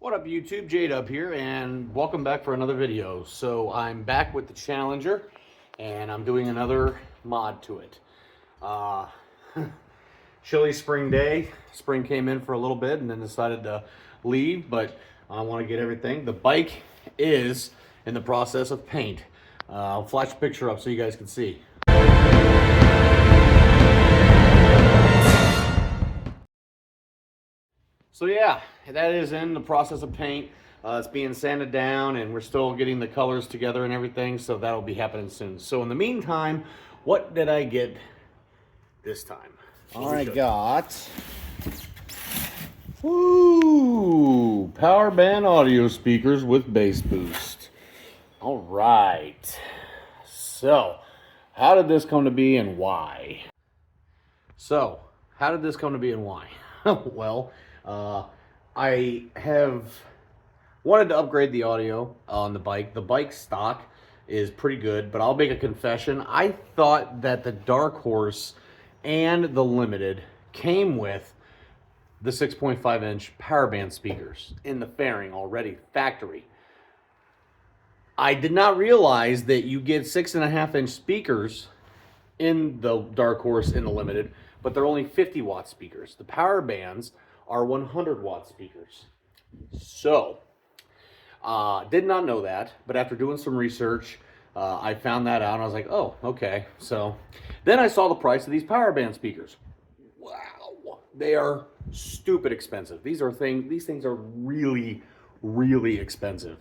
What up YouTube, Jade up here, and welcome back for another video. So I'm back with the Challenger and I'm doing another mod to it. Chilly spring day. Spring came in for a little bit and then decided to leave, but I want to get everything. The bike is in the process of paint. I'll flash a picture up so you guys can see. So yeah, that is in the process of paint. It's being sanded down and we're still getting the colors together and everything, so that'll be happening soon. So in the meantime, what did I get this time? I got Powerband audio speakers with bass boost. All right. So, how did this come to be and why? Well, I have wanted to upgrade the audio on the bike. The bike stock is pretty good, but I'll make a confession. I thought that the Dark Horse and the Limited came with the 6.5 inch Powerband speakers in the fairing already, factory. I did not realize that you get 6.5 inch speakers in the Dark Horse and the Limited, but they're only 50 watt speakers. The Powerbands are 100 watt speakers. So, did not know that, but after doing some research, I found that out and I was like, oh, okay. So then I saw the price of these Powerband speakers. Wow, they are stupid expensive. These things are really, really expensive.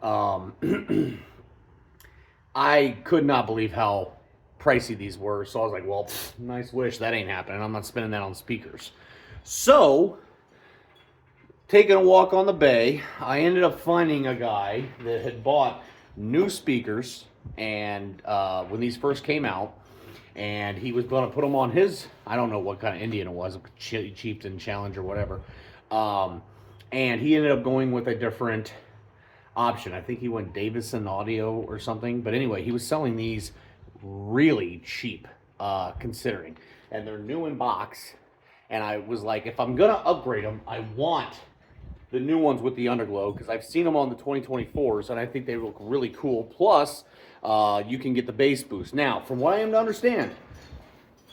I could not believe how pricey these were, so I was like, well, nice wish, that ain't happening. I'm not spending that on speakers. So, taking a walk on the bay, I ended up finding a guy that had bought new speakers and when these first came out, and he was going to put them on his, I don't know what kind of Indian it was, a Chieftain, Challenger, whatever, and he ended up going with a different option. I think he went Davison Audio or something, but anyway, he was selling these really cheap, considering, and they're new in box, and I was like, if I'm gonna upgrade them, I want the new ones with the Underglow, because I've seen them on the 2024s, and I think they look really cool. Plus, you can get the bass boost. Now, from what I am to understand,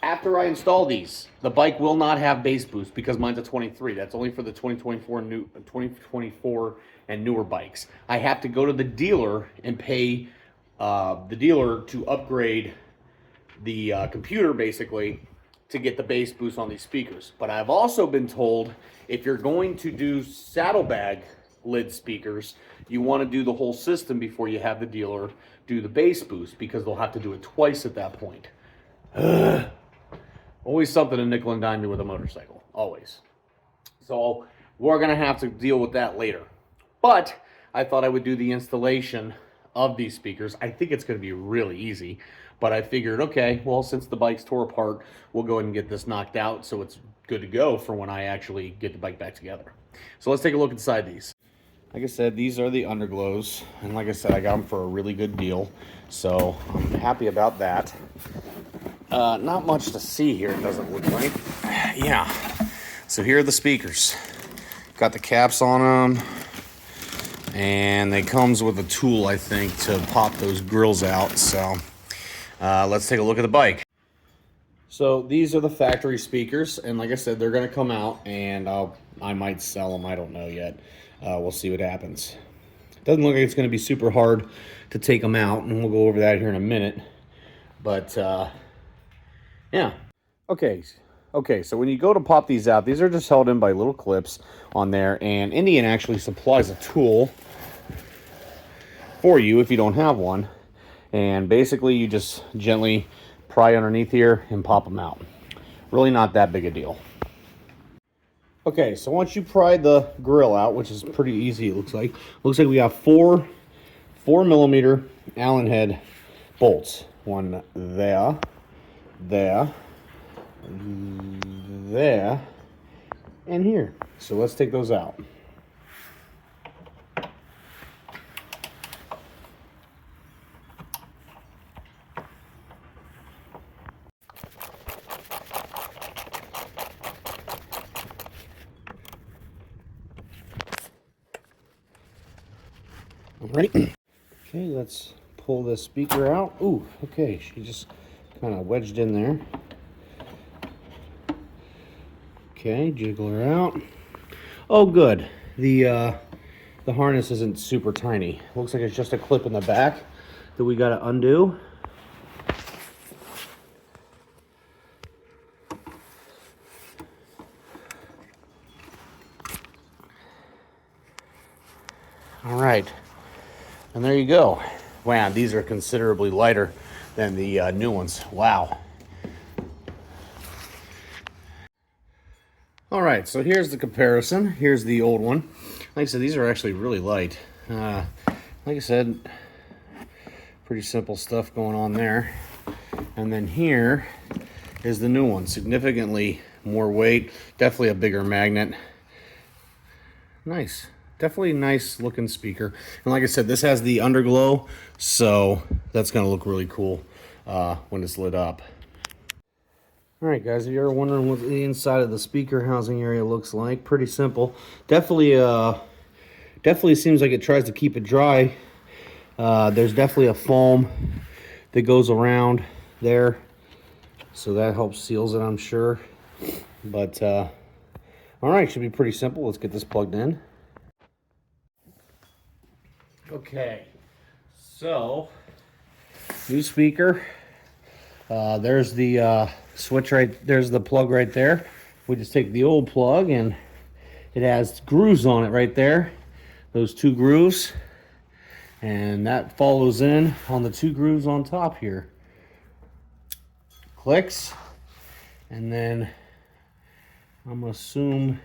after I install these, the bike will not have bass boost because mine's a 23. That's only for the 2024 and newer bikes. I have to go to the dealer and pay the dealer to upgrade the computer, basically, to get the bass boost on these speakers. But I've also been told if you're going to do saddlebag lid speakers, you want to do the whole system before you have the dealer do the bass boost, because they'll have to do it twice at that point. Always something to nickel and dime you with a motorcycle, always. So we're gonna have to deal with that later. But I thought I would do the installation of these speakers. I think it's gonna be really easy, but I figured, okay, well, since the bike's tore apart, we'll go ahead and get this knocked out so it's good to go for when I actually get the bike back together. So let's take a look inside these. Like I said, these are the Underglows, and like I said, I got them for a really good deal, so I'm happy about that. Not much to see here, it doesn't look like. Yeah, so here are the speakers. Got the caps on them, and they comes with a tool, I think, to pop those grills out. So let's take a look at the bike. So these are the factory speakers, and like I said, they're gonna come out, and I might sell them, I don't know yet. We'll see what happens. Doesn't look like it's gonna be super hard to take them out, and we'll go over that here in a minute. But yeah. Okay, so when you go to pop these out, these are just held in by little clips on there, and Indian actually supplies a tool for you if you don't have one. And basically you just gently pry underneath here and pop them out. Really not that big a deal. Okay, so once you pry the grill out, which is pretty easy, it looks like we have four 4mm Allen head bolts. One there, and here. So let's take those out. All right. Okay, let's pull this speaker out. Ooh, okay, she just kind of wedged in there. Okay, jiggle her out. Oh, good. The harness isn't super tiny. Looks like it's just a clip in the back that we got to undo. All right, and there you go. Wow, these are considerably lighter than the new ones. Wow. All right, so here's the comparison. Here's the old one. Like I said, these are actually really light. Like I said, pretty simple stuff going on there. And then here is the new one. Significantly more weight, definitely a bigger magnet. Nice. Definitely nice looking speaker. And like I said, this has the Underglow, so that's going to look really cool when it's lit up. All right, guys, if you're wondering what the inside of the speaker housing area looks like, pretty simple. Definitely seems like it tries to keep it dry. There's definitely a foam that goes around there, so that helps seals it, I'm sure. But all right, should be pretty simple. Let's get this plugged in. Okay, so new speaker. There's the switch right there's the plug right there. We just take the old plug and it has grooves on it right there, those 2 grooves, and that follows in on the 2 grooves on top here. Clicks, and then I'm gonna assume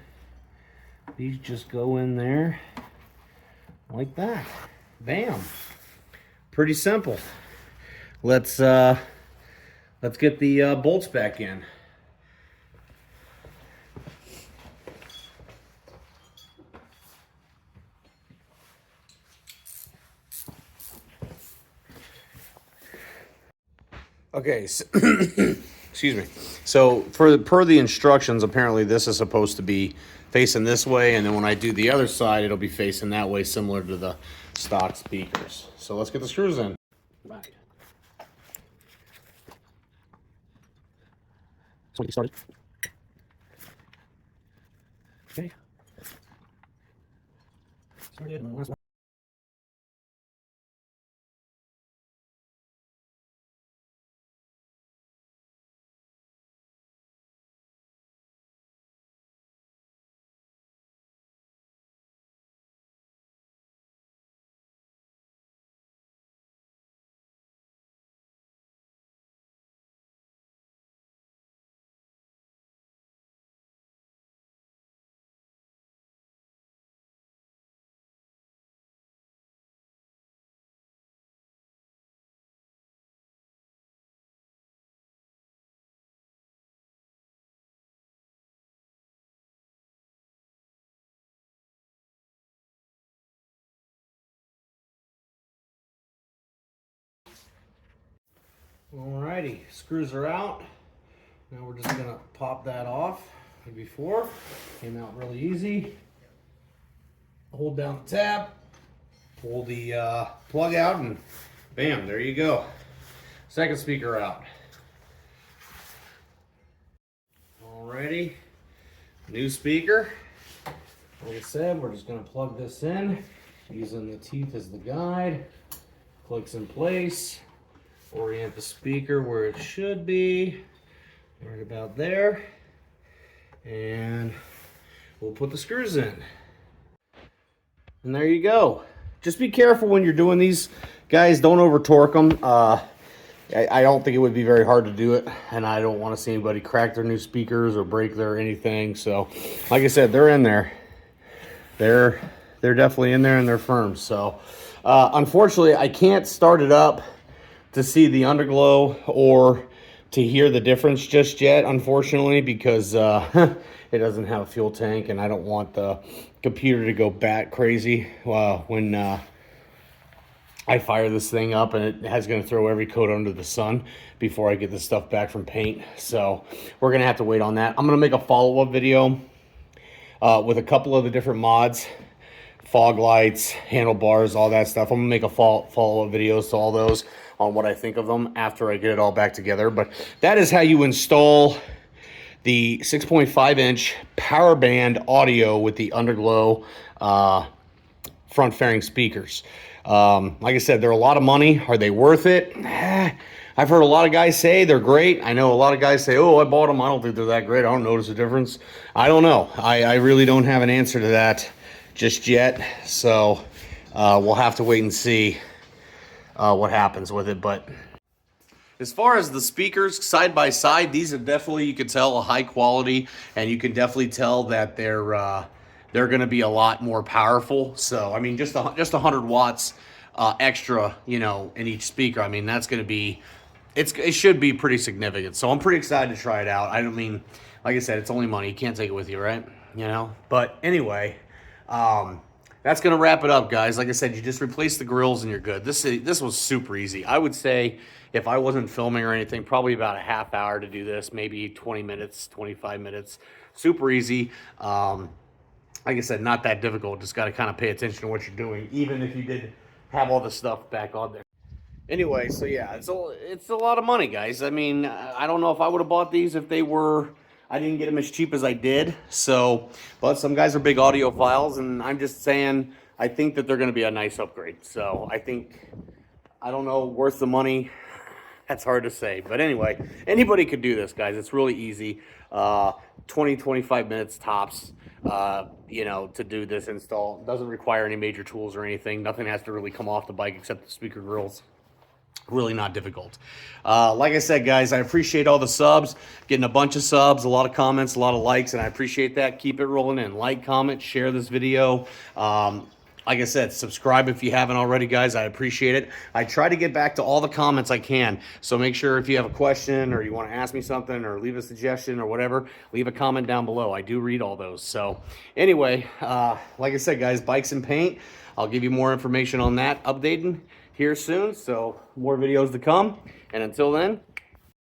these just go in there like that. Bam. Pretty simple. Let's get the bolts back in. Okay, so excuse me. So per the instructions, apparently this is supposed to be facing this way, and then when I do the other side, it'll be facing that way, similar to the stock speakers. So let's get the screws in. Right. So get started. Okay. Started. And the last one. Alrighty, screws are out. Now we're just gonna pop that off. Like before, came out really easy. Hold down the tab, pull the plug out, and bam, there you go. Second speaker out. Alrighty, new speaker. Like I said, we're just gonna plug this in using the teeth as the guide. Clicks in place. Orient the speaker where it should be, right about there, and we'll put the screws in. And there you go. Just be careful when you're doing these, guys. Don't over torque them. I don't think it would be very hard to do it, and I don't want to see anybody crack their new speakers or break their anything. So, like I said, they're in there. They're definitely in there, and they're firm. So, unfortunately, I can't start it up to see the underglow or to hear the difference just yet, unfortunately, because it doesn't have a fuel tank, and I don't want the computer to go bat crazy when I fire this thing up, and it has going to throw every coat under the sun before I get this stuff back from paint. So we're going to have to wait on that. I'm going to make a follow-up video with a couple of the different mods fog lights, handlebars, all that stuff. I'm gonna make a follow-up videos to all those on what I think of them after I get it all back together. But that is how you install the 6.5 inch Powerband audio with the Underglow front fairing speakers. Like I said, they're a lot of money. Are they worth it? I've heard a lot of guys say they're great. I know a lot of guys say, oh, I bought them. I don't think they're that great. I don't notice a difference. I don't know. I really don't have an answer to that just yet. So we'll have to wait and see what happens with it. But as far as the speakers side by side, these are definitely, you can tell, a high quality, and you can definitely tell that they're going to be a lot more powerful. So I mean, just 100 watts extra, you know, in each speaker. I mean, that's going to be, it should be pretty significant. So I'm pretty excited to try it out. I don't mean, like I said, it's only money. You can't take it with you, right? You know. But anyway, that's going to wrap it up, guys. Like I said, you just replace the grills and you're good. This was super easy. I would say, if I wasn't filming or anything, probably about a half hour to do this, maybe 20 minutes, 25 minutes. Super easy. Like I said, not that difficult. Just got to kind of pay attention to what you're doing, even if you did have all the stuff back on there. Anyway, so yeah, it's a lot of money, guys. I mean, I don't know if I would have bought these if they were, I didn't get them as cheap as I did. So, but some guys are big audiophiles, and I'm just saying, I think that they're going to be a nice upgrade. So I think, I don't know, worth the money. That's hard to say. But anyway, anybody could do this, guys. It's really easy. 20, 25 minutes tops, you know, to do this install. It doesn't require any major tools or anything. Nothing has to really come off the bike except the speaker grills. Really not difficult. Like I said, guys, I appreciate all the subs. Getting a bunch of subs, a lot of comments, a lot of likes, and I appreciate that. Keep it rolling in. Like, comment, share this video. Like I said, subscribe if you haven't already, guys. I appreciate it. I try to get back to all the comments I can. So make sure if you have a question or you want to ask me something or leave a suggestion or whatever, leave a comment down below. I do read all those. So anyway, like I said, guys, bikes and paint. I'll give you more information on that updating here soon. So more videos to come. And until then,